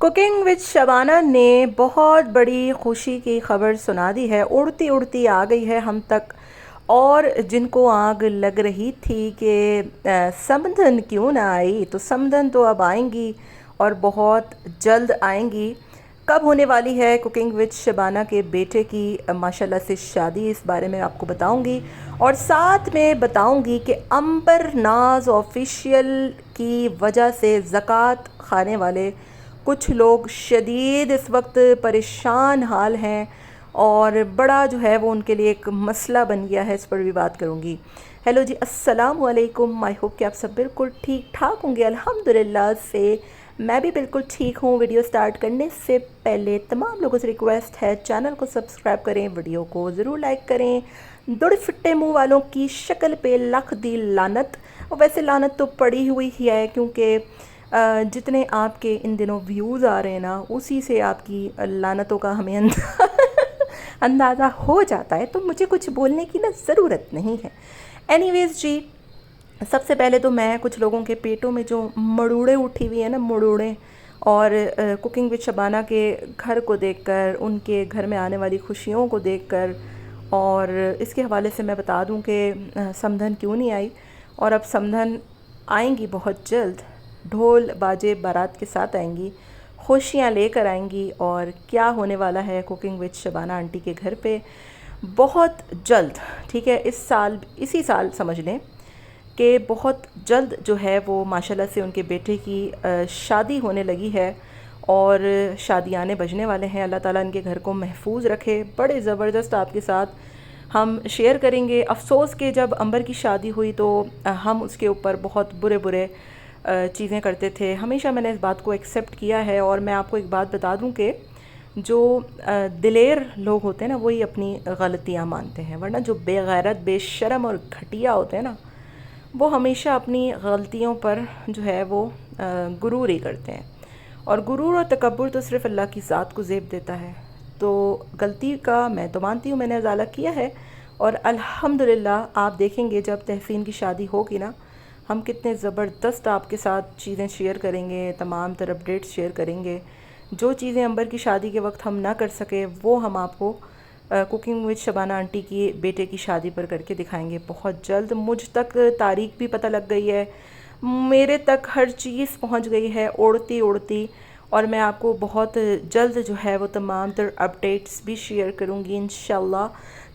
Cooking with Shabana ने बहुत बड़ी खुशी की खबर सुना दी है। उड़ती उड़ती आ गई है हम तक। और जिनको आग लग रही थी कि समधन क्यों ना आई, तो समधन तो अब आएंगी और बहुत जल्द आएंगी। कब होने वाली है कुकिंग विद शबाना के बेटे की माशाल्लाह से शादी, इस बारे में आपको बताऊंगी। और साथ में बताऊंगी कि अंबर नाज ऑफिशियल की वजह से ज़कात खाने वाले कुछ लोग शदीद इस वक्त परेशान हाल हैं और बड़ा जो है वो उनके लिए एक मसला बन गया है। इस पर भी बात करूंगी। हेलो जी, अस्सलाम वालेकुम। आई होप कि आप सब बिल्कुल ठीक ठाक होंगे। अल्हम्दुलिल्लाह से मैं भी बिल्कुल ठीक हूँ। वीडियो स्टार्ट करने से पहले तमाम लोगों से रिक्वेस्ट है, चैनल को सब्सक्राइब करें, वीडियो को ज़रूर लाइक करें। दुड़ फिट्टे मुँह वालों की शक्ल पे लख दी लानत। और वैसे लानत तो पड़ी हुई ही है, क्योंकि जितने आपके इन दिनों व्यूज़ आ रहे हैं ना, उसी से आपकी लानतों का हमें अंदाज़ा हो जाता है। तो मुझे कुछ बोलने की ना ज़रूरत नहीं है। एनीवेज़ जी, सबसे पहले तो मैं कुछ लोगों के पेटों में जो मड़ूड़े उठी हुई है ना, मड़ूड़े, और कुकिंग विद शबाना के घर को देखकर, उनके घर में आने वाली खुशियों को देखकर, और इसके हवाले से मैं बता दूं कि समधन क्यों नहीं आई। और अब समधन आएंगी बहुत जल्द, ढोल बाजे बारात के साथ आएंगी, खुशियाँ लेकर आएंगी। और क्या होने वाला है कुकिंग विद शबाना आंटी के घर पे बहुत जल्द, ठीक है, इस साल, इसी साल समझ लें कि बहुत जल्द जो है वो माशाल्लाह से उनके बेटे की शादी होने लगी है। और शादियाने बजने वाले हैं। अल्लाह ताला इनके घर को महफूज रखे। बड़े ज़बरदस्त आपके साथ हम शेयर करेंगे। अफसोस कि जब अंबर की शादी हुई तो हम उसके ऊपर बहुत बुरे बुरे चीज़ें करते थे। हमेशा मैंने इस बात को एक्सेप्ट किया है। और मैं आपको एक बात बता दूं कि जो दिलेर लोग होते हैं ना, वही अपनी गलतियां मानते हैं, वरना जो बेगैरत, बेशरम और घटिया होते हैं ना, वो हमेशा अपनी गलतियों पर जो है वो गुरूर ही करते हैं। और गुरूर और तकब्बुर तो सिर्फ़ अल्लाह की ज़ात को ज़ेब देता है। तो गलती का मैं तो मानती हूँ, मैंने इजाला किया है। और अल्हम्दुलिल्लाह आप देखेंगे जब तहसीन की शादी होगी ना, हम कितने ज़बरदस्त आपके साथ चीज़ें शेयर करेंगे, तमाम तर अपडेट्स शेयर करेंगे। जो चीज़ें अंबर की शादी के वक्त हम ना कर सके, वो हम आपको कुकिंग विद शबाना आंटी की बेटे की शादी पर करके दिखाएंगे बहुत जल्द। मुझ तक तारीख भी पता लग गई है, मेरे तक हर चीज़ पहुंच गई है उड़ती उड़ती। और मैं आपको बहुत जल्द जो है वो तमाम तर अपडेट्स भी शेयर करूंगी इंशाल्लाह।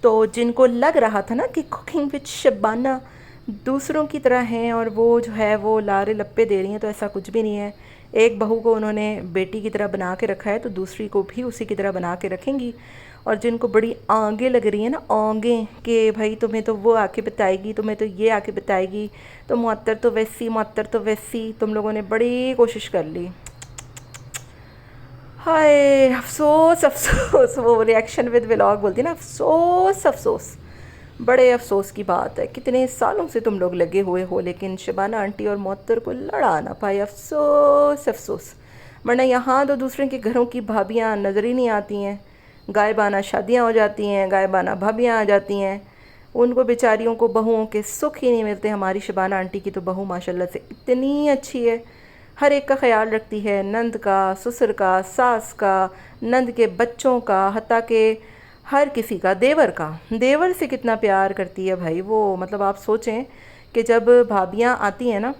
तो जिनको लग रहा था ना कि कुकिंग विद शबाना दूसरों की तरह हैं और वो जो है वो लारे लप्पे दे रही हैं, तो ऐसा कुछ भी नहीं है। एक बहू को उन्होंने बेटी की तरह बना के रखा है, तो दूसरी को भी उसी की तरह बना के रखेंगी। और जिनको बड़ी आगे लग रही है ना, आगे कि भाई तुम्हें तो वो आके बताएगी, तुम्हें तो ये आके बताएगी, तो मुअत्तर तो वैसी, मुअत्तर तो वैसी, तुम लोगों ने बड़ी कोशिश कर ली। हाय अफसोस अफसोस, वो रिएक्शन विद व्लॉग बोलती है ना, अफसोस अफसोस, बड़े अफसोस की बात है। कितने सालों से तुम लोग लगे हुए हो, लेकिन शबाना आंटी और मुअत्तर को लड़ा ना पाए। अफसोस अफसोस। वरना यहाँ तो दूसरे के घरों की भाभियाँ नज़र ही नहीं आती हैं। गायबाना शादियाँ हो जाती हैं, गायबाना भाभियाँ आ जाती हैं, उनको बेचारियों को बहुओं के सुख ही नहीं मिलते। हमारी शबाना आंटी की तो बहू माशाल्लाह से इतनी अच्छी है, हर एक का ख्याल रखती है, नंद का, ससुर का, सास का, नंद के बच्चों का, हत्ता के हर किसी का, देवर का, देवर से कितना प्यार करती है भाई वो। मतलब आप सोचें कि जब भाभियाँ आती हैं ना,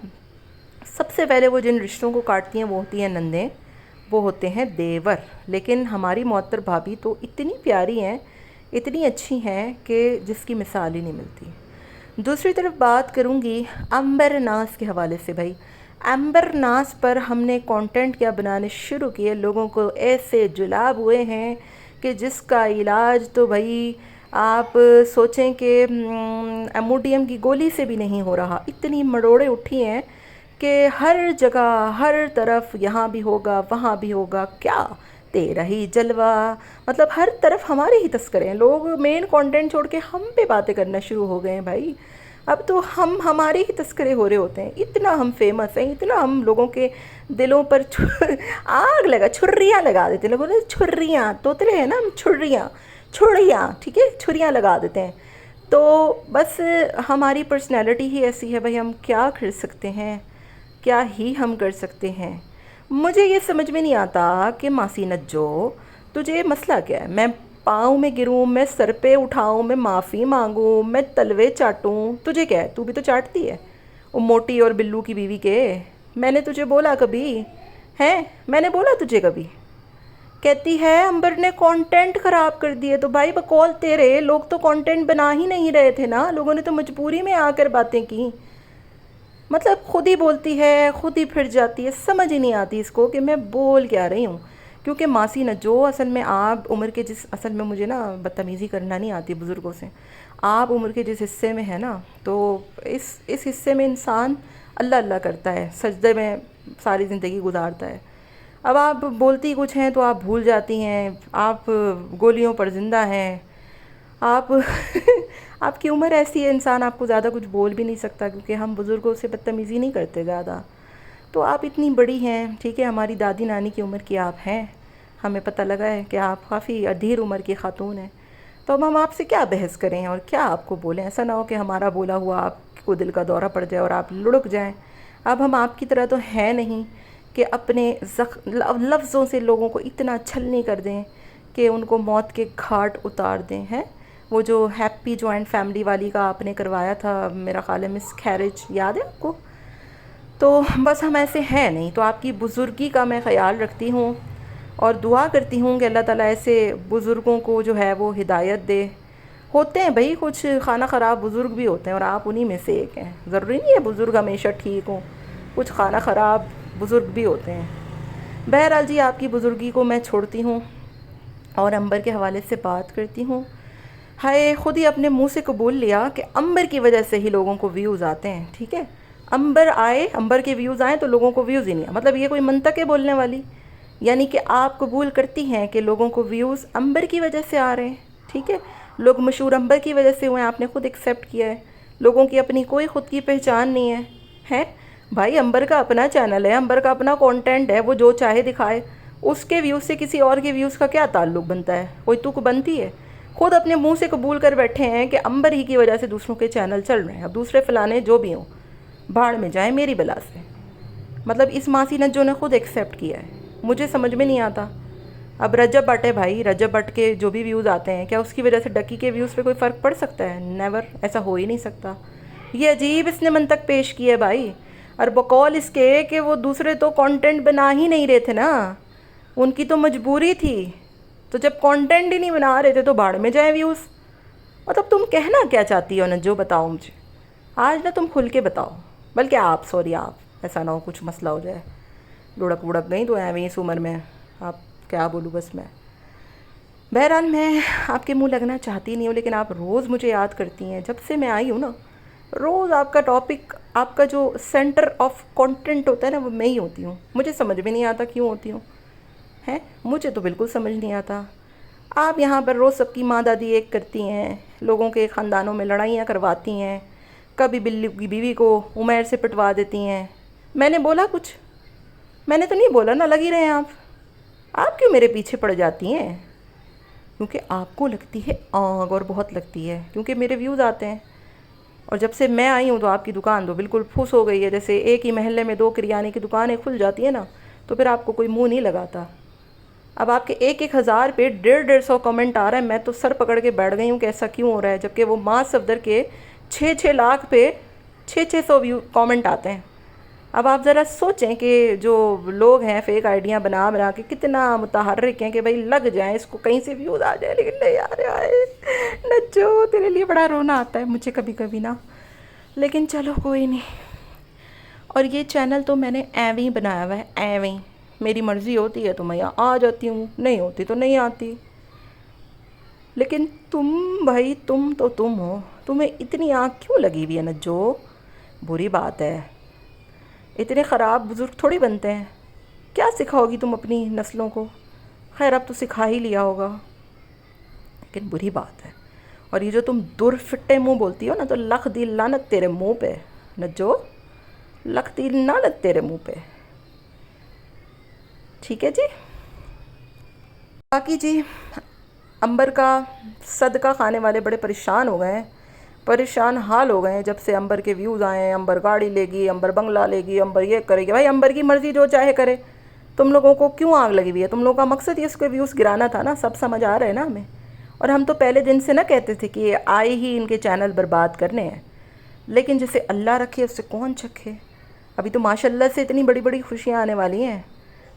सबसे पहले वो जिन रिश्तों को काटती हैं वो होती हैं नंदें, वो होते हैं देवर। लेकिन हमारी मोहतर भाभी तो इतनी प्यारी हैं, इतनी अच्छी हैं कि जिसकी मिसाल ही नहीं मिलती। दूसरी तरफ बात करूँगी अंबर नाज के हवाले से। भाई अंबर नाज पर हमने कंटेंट क्या बनाने शुरू किए, लोगों को ऐसे जुलाब हुए हैं कि जिसका इलाज तो भाई आप सोचें कि एमोडियम की गोली से भी नहीं हो रहा। इतनी मरोड़े उठी हैं कि हर जगह, हर तरफ, यहाँ भी होगा, वहाँ भी होगा, क्या तेरा ही जलवा। मतलब हर तरफ हमारे ही तस्करे हैं। लोग मेन कंटेंट छोड़ के हम पे बातें करना शुरू हो गए हैं भाई। अब तो हम हमारे ही तस्करे हो रहे होते हैं। इतना हम फेमस हैं, इतना हम लोगों के दिलों पर आग लगा, छुर्रियाँ लगा देते हैं। लोगों ने छुर्रियाँ, तोतले हैं ना हम, छुर्रियाँ, छुड़ियाँ, ठीक है, छुरियाँ लगा देते हैं। तो बस हमारी पर्सनैलिटी ही ऐसी है भाई। हम क्या कर सकते हैं, क्या ही हम कर सकते हैं। مجھے یہ سمجھ میں نہیں آتا کہ ماسی نجو تجھے یہ مسئلہ کیا ہے؟ میں پاؤں میں گروں، میں سر پہ اٹھاؤں، میں معافی مانگوں، میں تلوے چاٹوں، تجھے کیا ہے؟ تو بھی تو چاٹتی ہے وہ موٹی اور بلو کی بیوی کے۔ میں نے تجھے بولا کبھی ہے؟ میں نے بولا تجھے کبھی؟ کہتی ہے امبر نے کانٹینٹ خراب کر دیے۔ تو بھائی بقول تیرے لوگ تو کانٹینٹ بنا ہی نہیں رہے تھے نا، لوگوں نے تو مجبوری میں آ کر باتیں کی۔ مطلب خود ہی بولتی ہے، خود ہی پھر جاتی ہے، سمجھ ہی نہیں آتی اس کو کہ میں بول کیا رہی ہوں۔ کیونکہ ماسی نجو اصل میں آپ عمر کے اصل میں مجھے نا بدتمیزی کرنا نہیں آتی بزرگوں سے۔ آپ عمر کے جس حصے میں ہے نا، تو اس حصے میں انسان اللہ اللہ کرتا ہے، سجدے میں ساری زندگی گزارتا ہے۔ اب آپ بولتی کچھ ہیں تو آپ بھول جاتی ہیں، آپ گولیوں پر زندہ ہیں، آپ آپ کی عمر ایسی ہے، انسان آپ کو زیادہ کچھ بول بھی نہیں سکتا، کیونکہ ہم بزرگوں سے بدتمیزی نہیں کرتے زیادہ۔ تو آپ اتنی بڑی ہیں، ٹھیک ہے، ہماری دادی نانی کی عمر کی آپ ہیں، ہمیں پتہ لگا ہے کہ آپ کافی ادھیر عمر کی خاتون ہیں۔ تو اب ہم آپ سے کیا بحث کریں اور کیا آپ کو بولیں؟ ایسا نہ ہو کہ ہمارا بولا ہوا آپ کو دل کا دورہ پڑ جائے اور آپ لڑک جائیں۔ اب ہم آپ کی طرح تو ہیں نہیں کہ اپنے لفظوں سے لوگوں کو اتنا چھلنی کر دیں کہ ان کو موت کے گھاٹ اتار دیں ہیں۔ وہ جو ہیپی جوائنٹ فیملی والی کا آپ نے کروایا تھا، میرا خیال ہے مس کھیرج، یاد ہے آپ کو؟ تو بس ہم ایسے ہیں نہیں۔ تو آپ کی بزرگی کا میں خیال رکھتی ہوں اور دعا کرتی ہوں کہ اللہ تعالیٰ ایسے بزرگوں کو جو ہے وہ ہدایت دے۔ ہوتے ہیں بھئی کچھ خانہ خراب بزرگ بھی ہوتے ہیں، اور آپ انہی میں سے ایک ہیں۔ ضروری نہیں ہے بزرگ ہمیشہ ٹھیک ہوں، کچھ خانہ خراب بزرگ بھی ہوتے ہیں۔ بہرحال جی، آپ کی بزرگی کو میں چھوڑتی ہوں اور امبر کے حوالے سے بات کرتی ہوں۔ ہائے، خود ہی اپنے منہ سے قبول لیا کہ امبر کی وجہ سے ہی لوگوں کو ویوز آتے ہیں، ٹھیک ہے؟ امبر آئے، امبر کے ویوز آئیں تو لوگوں کو ویوز ہی نہیں آئے، مطلب یہ کوئی منطق ہے بولنے والی؟ یعنی کہ آپ قبول کرتی ہیں کہ لوگوں کو ویوز امبر کی وجہ سے آ رہے ہیں، ٹھیک ہے؟ لوگ مشہور امبر کی وجہ سے ہوئے ہیں، آپ نے خود ایکسیپٹ کیا ہے۔ لوگوں کی اپنی کوئی خود کی پہچان نہیں ہے، ہے؟ بھائی امبر کا اپنا چینل ہے، امبر کا اپنا کانٹینٹ ہے، وہ جو چاہے دکھائے۔ اس کے ویوز سے کسی اور کے ویوز کا کیا تعلق بنتا ہے؟ کوئی تک بنتی ہے؟ خود اپنے منہ سے قبول کر بیٹھے ہیں کہ امبر ہی کی وجہ سے دوسروں کے چینل چل رہے ہیں۔ اب دوسرے فلانے جو بھی ہوں، بھاڑ میں جائیں میری بلا سے۔ مطلب اس ماسی نجو نے خود ایکسیپٹ کیا ہے، مجھے سمجھ میں نہیں آتا۔ اب رجب بٹ ہے بھائی، رجب بٹ کے جو بھی ویوز آتے ہیں، کیا اس کی وجہ سے ڈکی کے ویوز پہ کوئی فرق پڑ سکتا ہے؟ نیور، ایسا ہو ہی نہیں سکتا۔ یہ عجیب اس نے منطق پیش کی ہے بھائی، اور بقول اس کے کہ وہ دوسرے تو کانٹینٹ بنا ہی نہیں رہے تھے نا، ان کی تو مجبوری تھی۔ تو جب کانٹینٹ ہی نہیں بنا رہے تھے تو بھاڑ میں جائیں ویوز۔ مطلب تم کہنا کیا چاہتی ہو نجو؟ بتاؤ مجھے آج نا، تم کھل کے بتاؤ، بلکہ آپ ایسا نہ ہو کچھ مسئلہ ہو جائے، لڑک وڑک گئی تو ایویں اس عمر میں آپ کیا بولوں بس میں۔ بہرحال میں آپ کے منہ لگنا چاہتی نہیں ہوں، لیکن آپ روز مجھے یاد کرتی ہیں، جب سے میں آئی ہوں نا، روز آپ کا ٹاپک، آپ کا جو سینٹر آف کانٹینٹ ہوتا ہے نا، وہ میں ہی ہوتی ہوں۔ مجھے سمجھ میں نہیں آتا کیوں ہوتی ہوں، ہیں؟ مجھے تو بالکل سمجھ نہیں آتا۔ آپ یہاں پر روز سب کی ماں دادی ایک کرتی ہیں، لوگوں کے خاندانوں میں لڑائیاں کرواتی ہیں، کبھی بلی کی بیوی کو عمیر سے پٹوا دیتی ہیں۔ میں نے بولا کچھ؟ میں نے تو نہیں بولا نا، لگ ہی رہے ہیں آپ کیوں میرے پیچھے پڑ جاتی ہیں؟ کیونکہ آپ کو لگتی ہے آگ، اور بہت لگتی ہے، کیونکہ میرے ویوز آتے ہیں۔ اور جب سے میں آئی ہوں تو آپ کی دکان تو بالکل پھوس ہو گئی ہے، جیسے ایک ہی محلے میں 2 کریانے کی دکانیں کھل جاتی ہیں نا، تو پھر آپ کو کوئی منہ نہیں لگاتا۔ اب آپ کے 1,000 پہ 150 کمنٹ آ رہا ہے، میں تو سر پکڑ کے بیٹھ گئی ہوں کہ ایسا کیوں ہو رہا ہے، جبکہ وہ ماں صفدر کے 6 لاکھ پہ 600 کامنٹ آتے ہیں۔ اب آپ ذرا سوچیں کہ جو لوگ ہیں فیک آئیڈیاں بنا کے کتنا متحرک ہیں کہ بھئی لگ جائیں، اس کو کہیں سے ویوز آ جائے، لیکن نہیں آ رہے آئے۔ نچو، تیرے لیے بڑا رونا آتا ہے مجھے کبھی کبھی نا، لیکن چلو کوئی نہیں۔ اور یہ چینل تو میں نے ایویں بنایا ہوا ہے، ایویں میری مرضی ہوتی ہے تو میں یہاں آ جاتی ہوں، نہیں ہوتی تو نہیں آتی۔ لیکن تم بھائی، تم تو تم ہو، تمہیں اتنی آنکھ کیوں لگی ہوئی ہے نجو؟ بری بات ہے، اتنے خراب بزرگ تھوڑی بنتے ہیں۔ کیا سکھاؤ گی تم اپنی نسلوں کو؟ خیر اب تو سکھا ہی لیا ہوگا، لیکن بری بات ہے۔ اور یہ جو تم در فٹے منہ بولتی ہو نا، تو لکھ دی لعنت تیرے منہ پہ نجو، لکھ دی لعنت تیرے منہ پہ، ٹھیک ہے جی؟ باقی جی، امبر کا صدقہ کھانے والے بڑے پریشان ہو گئے ہیں، پریشان حال ہو گئے ہیں جب سے امبر کے ویوز آئے ہیں۔ امبر گاڑی لے گی، امبر بنگلہ لے گی، امبر یہ کرے گی۔ بھائی امبر کی مرضی، جو چاہے کرے، तुम लोगों को क्यों आग लगी हुई है? तुम लोगों का मकसद ये उसके व्यूज़ गिराना था ना, सब समझ आ रहा है ना हमें। और हम तो पहले दिन से ना कहते थे कि ये आए ही इनके चैनल बर्बाद करने हैं, लेकिन जिसे अल्लाह रखे उससे कौन चखे। अभी तो माशाल्लाह से इतनी बड़ी बड़ी खुशियाँ आने वाली हैं,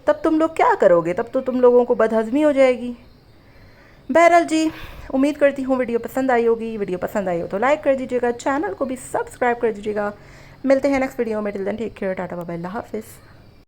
तब तुम लोग क्या करोगे? तब तो तुम लोगों को बदहज़मी हो जाएगी। बहरहाल जी, उम्मीद करती हूँ वीडियो पसंद आई होगी। वीडियो पसंद आई हो तो लाइक कर दीजिएगा, चैनल को भी सब्सक्राइब कर दीजिएगा। मिलते हैं नेक्स्ट वीडियो में। टिल देन टेक केयर, टाटा बाय बाय, अल्लाह हाफिज़।